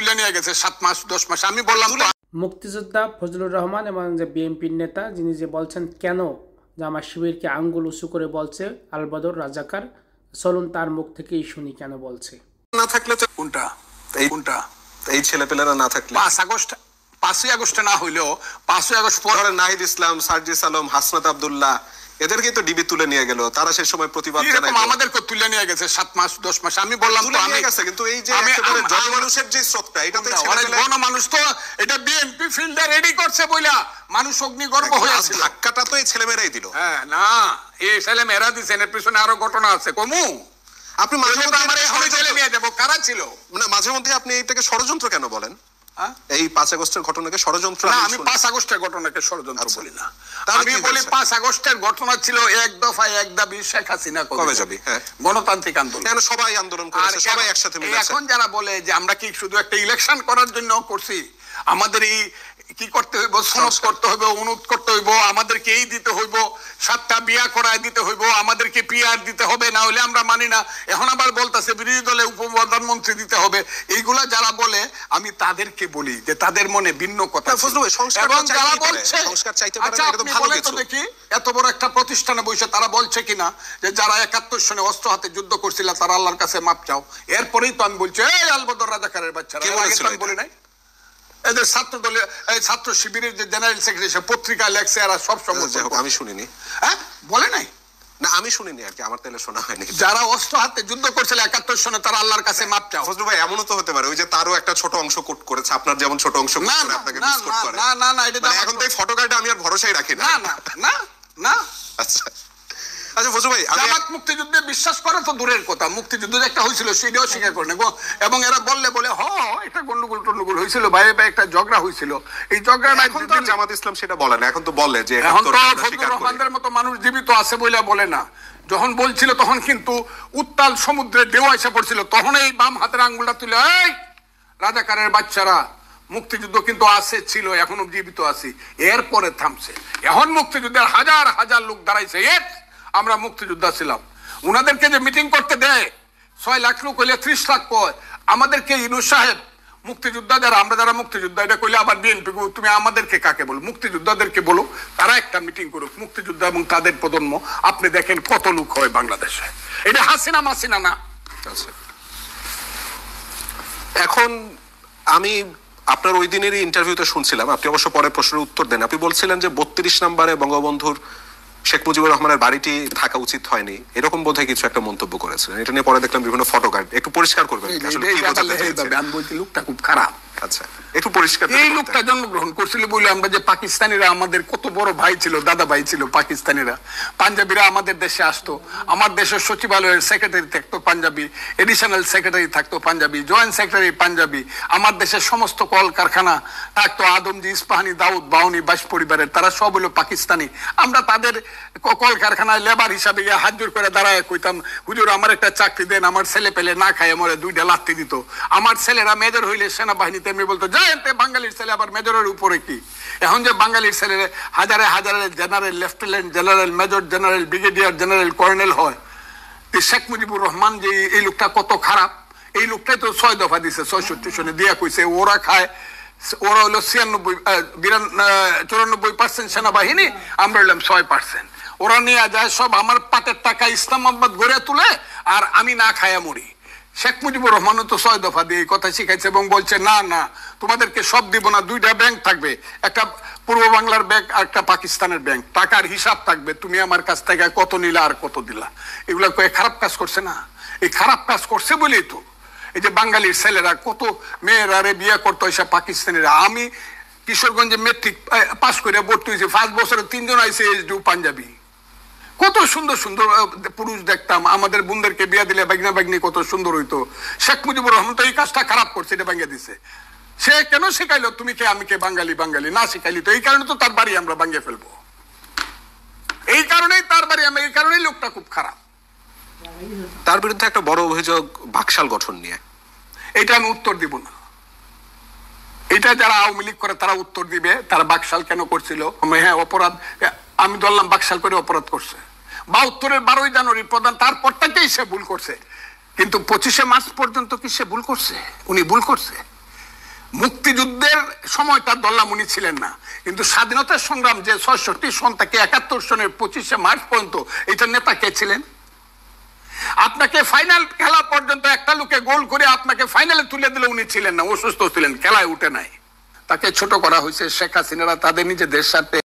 তুলে নিয়ে গেছে 7 মাস 10 মাস। আমি বললাম মুক্তিযোদ্ধা ফজলুর রহমান এবং যে বিএনপির নেতা যিনি যে বলছেন কেন জামাত শিবিরকে আঙ্গুল উঁচু করে বলছে আলবদর রাজাকার, চলুন তার মুখ থেকেই শুনি কেন বলছে। না থাকলে কোনটা এই ছেলেপেলেরা না থাকলে 5ই আগস্ট না হইলেও 5ই আগস্ট পর নাহিদ ইসলাম, সার্জিস আলম, হাসনাত আব্দুল্লাহ এদেরকে তো ডিবি তুলে নিয়ে গেল, তারা সেই সময় প্রতিবাদ জানায়। আমাদেরকে তুলে নিয়ে গেছে 7 মাস 10 মাস। আমি বললাম তো আমি গেছে, কিন্তু এই যে একেবারে জনমানুষের যে স্রোতটা, এটা তো মানুষ তো এটা বিএনপি ফিল্ডে রেডি করছে বইলা মানুষ অগ্নিগর্ভ হয়ে আছে। ধাক্কাটা তো এই ছেলেমেয়েরাই দিল। হ্যাঁ না, এই ছেলেমেয়েরা দিছে, এর পিছনে আরো ঘটনা আছে। কমু আপনি মাঝে মধ্যে আমার এখনই জেলে নিয়ে দেব, কারা ছিল না, মাঝে মধ্যে আপনি এটাকে ষড়যন্ত্র কেন বলেন? এই 5 আগস্টের ঘটনাকে ষড়যন্ত্র? না, আমি 5 আগস্টের ঘটনাকে ষড়যন্ত্র বলি না। আমি বলি 5 আগস্টের ঘটনা ছিল এক দফায় এক দাবি, শেখ হাসিনা কবে যাবে। হ্যাঁ, গণতান্ত্রিক আন্দোলন, কেন সবাই আন্দোলন করেছে, সবাই একসাথে মিলে। এখন যারা বলে যে আমরা কি শুধু একটা ইলেকশন করার জন্য করছি, আমাদের এই কি করতে হইব, সনদ করতে হইব, অনুরোধ করতে হইব, আমাদেরকে এই দিতে হইব, 7টা বিয়া করায় দিতে হইব, আমাদেরকে পিআর দিতে হবে, না হলে আমরা মানি না। এখন আবার বলতেছে বিরোধী দলে উপপ্রধানমন্ত্রী দিতে হবে। এইগুলা যারা বলে আমি তাদেরকে বলি যে তাদের মনে ভিন্ন কথা। এবং যারা বলছে দেখি এত বড় একটা প্রতিষ্ঠানে বসে তারা বলছে কিনা যে যারা 71 সনে অস্ত্র হাতে যুদ্ধ করছিল তারা আল্লাহর কাছে মাপ চাও। এরপরেই তো আমি বলছি এই আলবদর রাজাকারের বাচ্চারা, বলি নাই এদের ছাত্র দলের ছাত্র শিবিরের যে জেনারেল সেক্রেটারি সে পত্রিকা লেখছে, এরা সব সমস্যা। আমি শুনিনি। হ্যাঁ, বলে নাই না, আমি শুনিনি আর কি, আমার তাহলে শোনা হয়নি। যারা অস্ত্র হাতে যুদ্ধ করছিল 71 সনে তারা আল্লাহর কাছে মাপ চাও। ফজলু ভাই, এমনও তো হতে পারে ওই যে তারও একটা ছোট অংশ কোট করেছে, আপনার যেমন ছোট অংশ কোট করে আপনাকে মিস কোট করে। না না না, এটা এখন তো এই ফটোকার্ডে আমি আর ভরসাই রাখি না। না না না। আচ্ছা আচ্ছা ফজলু ভাই, জামাত মুক্তিযুদ্ধে বিশ্বাস করে তো দূরের কথা, মুক্তিযুদ্ধ একটা হয়েছিল সেটাও স্বীকার করে না। এবং এরা বললে বলে এটা গন্ডগোল টন্ডগোল হয়েছিল, বাইরে বাইরে একটা ঝগড়া হয়েছিল। এই ঝগড়াটা এখন তো জামাত ইসলাম সেটা বলে না, এখন তো বলে যে এখন তো ফজলুর রহমানদের মতো মানুষ জীবিত আছে বলে না। যখন বলছিল তখন কিন্তু উত্তাল সমুদ্রে ঢেউ এসে পড়ছিল, তখন এই বাম হাতের আঙ্গুলটা তুলে এই রাজাকারের বাচ্চারা মুক্তিযুদ্ধ কিন্তু আছে, ছিল, এখনো জীবিত আছি। এরপরে থামছে। এখন মুক্তিযুদ্ধের হাজার হাজার লোক দাঁড়াইছে, আমরা মুক্তিযোদ্ধা ছিলাম। উনাদেরকে যে মিটিং করতে দেয় 6 লাখ লোক হইলে 30 লাখ কয়, আমাদেরকে ইনু সাহেব মুক্তিযোদ্ধা যারা, আমরা যারা মুক্তিযোদ্ধা এটা কইলে আবার বিএনপি তুমি আমাদেরকে কাকে বলো, মুক্তিযোদ্ধাদেরকে বলো, তারা একটা মিটিং করুক মুক্তিযোদ্ধা এবং তাদের প্রজন্ম। আপনি দেখেন কত লোক হয় বাংলাদেশে। এটা হাসিনা মাসিনা না। এখন আমি আপনার ওই দিনেরই ইন্টারভিউতে শুনছিলাম, আপনি অবশ্য পরে প্রশ্নের উত্তর দেন, আপনি বলছিলেন যে 32 নম্বরে বঙ্গবন্ধুর শেখ মুজিবুর রহমানের বাড়িটি থাকা উচিত হয়নি, এরকম বোধহয় কিছু একটা মন্তব্য করেছিলেন। এটা নিয়ে পরে দেখলাম বিভিন্ন ফটোকার্ড, একটু পরিষ্কার করবেন। আমি বলছি লোকটা খুব খারাপ। আচ্ছা, একটু পরিষ্কার। এই লোকটা জন্মগ্রহণ করছিল বলে আমরা যে পাকিস্তানিরা আমাদের কত বড় ভাই ছিল, দাদা ভাই ছিল পাকিস্তানিরা। পাঞ্জাবিরা আমাদের দেশে আসতো, আমার দেশের সচিবালয়ের সেক্রেটারি থাকতো পাঞ্জাবি, এডিশনাল সেক্রেটারি থাকতো পাঞ্জাবি, জয়েন্ট সেক্রেটারি পাঞ্জাবি। আমার দেশের সমস্ত কল কারখানা থাকতো আদমজি, ইস্পাহানি, দাউদ, বাউনি, বাইশ পরিবারের, তারা সব হলো পাকিস্তানি। আমরা তাদের কল কারখানায় লেবার হিসাবে গিয়ে হাত জোর করে দাঁড়ায় কইতাম, হুজুর আমার একটা চাকরি দেন, আমার ছেলে পেলে না খায় মরে 2টা লাত্তি দিত। আমার ছেলেরা মেজর হইলে সেনাবাহিনীতে এমনি বলতো যাইতে বাঙালির ছেলে আবার মেজরের উপরে কি। এখন যে বাঙালির ছেলে হাজারে হাজারে general, lieutenant general, major general, brigadier general, colonel হয়। শেখ মুজিবুর রহমান যে এই লোকটা কত খারাপ, এই লোকটাই তো 6 দফা দিছে, 66 সনে দিয়া কইছে ওরা খায়, ওরা হলো 94% সেনাবাহিনী, আমরা হইলাম 6%। ওরা নিয়ে যায় সব আমার পাটের টাকা ইসলামাবাদ গড়ে তুলে, আর আমি না খায়া মরি। শেখ মুজিবুর রহমানও তো 6 দফা দিয়ে এই কথা শিখাইছে এবং বলছে না না তোমাদেরকে সব দিব না, 2টা ব্যাংক থাকবে, একটা পূর্ব বাংলার ব্যাংক আর একটা পাকিস্তানের ব্যাংক, টাকার হিসাব থাকবে, তুমি আমার কাছ থেকে কত নিলা আর কত দিলা। এগুলা খারাপ কাজ করছে না, এই খারাপ কাজ করছে বলেই তো এই যে বাঙালির ছেলেরা কত মেয়েরা বিয়ে করতো এসব পাকিস্তানিরা। আমি কিশোরগঞ্জে মেট্রিক পাস করে ভর্তি হয়েছি, 5 বছরে 3 জন আইসে এইচডিউ পাঞ্জাবি। কত সুন্দর সুন্দর পুরুষ দেখতাম, আমাদের বোনদেরকে বিয়া দিলে বাগনা বাগনি কত সুন্দর হইতো। শেখ মুজিবুর রহমান তো এই কাজটা খারাপ করছে, এটা ভাঙিয়ে দিছে। সে কেন শিখাইলো তুমি কে আমি কে, বাঙালি বাঙালি না শিখাইলি তো এই কারণে তো তার বাড়ি আমরা ভাঙিয়ে ফেলবো, এই কারণেই তার বাড়ি আমরা, এই কারণেই লোকটা খুব খারাপ। তার বিরুদ্ধে একটা বড় অভিযোগ বাকশাল গঠন নিয়ে, এটা আমি উত্তর দিব না। এটা যারা আওয়ামী লীগ করে তারা উত্তর দিবে, তারা বাকশাল কেন করছিল। হ্যাঁ, অপরাধ আমি ধরলাম বাকশাল করে অপরাধ করছে, 72-এর 12ই জানুয়ারি প্রধান, তারপর থেকেই সে ভুল করছে। কিন্তু 25শে মার্চ পর্যন্ত কি সে ভুল করছে? উনি ভুল করছে। মুক্তিযুদ্ধের সময়টা দল্লামুনি ছিলেন না, কিন্তু স্বাধীনতার সংগ্রাম যে ৬৬ সন থেকে ৭১ সনের ২৫শে মার্চ পর্যন্ত এটার নেতা কে ছিলেন? আপনাকে ফাইনাল খেলা পর্যন্ত একটা লোকে গোল করে আপনাকে ফাইনালে তুলে দিলে উনি ছিলেন না, অসুস্থ ছিলেন, খেলায় উঠে নাই। তাকে ছোট করা হয়েছে। শেখ হাসিনারা তাদের নিজেদের স্বার্থে